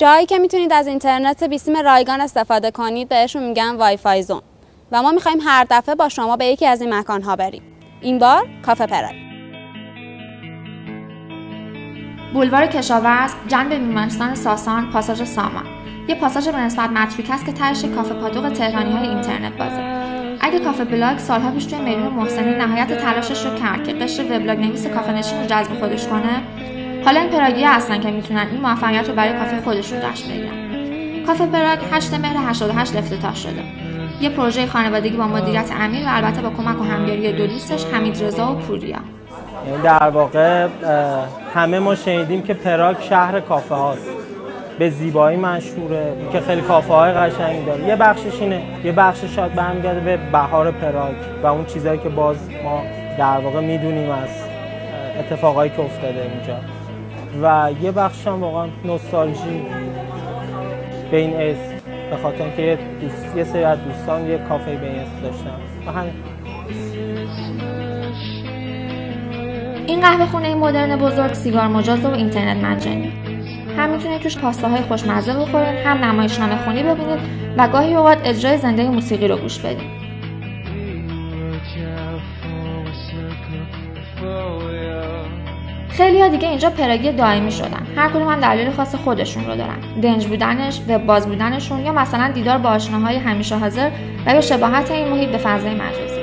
جایی که میتونید از اینترنت بیسیم رایگان استفاده کنید بهشون میگن وای فای زون و ما میخوایم هر دفعه با شما به یکی از این مکانها بریم. این بار کافه پراگ. بولوار کشاورز، جنب بیمارستان ساسان، پاساژ سامان. یه پاساژ به نسبت متروک است که تهش کافه پاتوق تهرانی‌های اینترنت بازه. اگه کافه بلاگ سالها پیش توی میلیون محسنی نهایت تلاشش رو کرد که قشر وبلاگ نویس کافه نشین رو جذب خودش کنه، حالا این پراگی‌ها هستن که میتونن این موفقیت رو برای کافه خودشون جشن بگیرن. کافه پراگ 8 مهر 88 افتتاح شده. یه پروژه خانوادگی با مدیریت امیر و البته با کمک و همکاری دو دوستش حمید رضا و پوریا. در واقع همه ما شنیدیم که پراگ شهر کافه هاست، به زیبایی مشهوره، که خیلی کافه های قشنگی داره. یه بخشش اینه، یه بخشش شاید برمیگرده به بهار پراگ و اون چیزایی که باز ما در واقع میدونیم از اتفاقایی که افتاده اونجا، و یه بخشش هم واقعا نوستالژی به این اسم، به خاطر اینکه یه سری از دوستان یه کافه به این اسم داشتن و همین. این قهوه خونه مدرن بزرگ سیگار مجاز و اینترنت مجانی. هم میتونید توش پاستاهای خوشمزه بخورید، هم نمایشنامه خونی ببینید و گاهی اوقات اجرای زنده موسیقی رو گوش بدید. خیلی‌ها دیگه اینجا پراگی دائمی شدن. هر کدوم هم دلیل خاص خودشون رو دارن. دنج بودنش، وب باز بودنشون، یا مثلا دیدار با آشناهای همیشه حاضر و یا شباهت این محیط به فضای مجازی.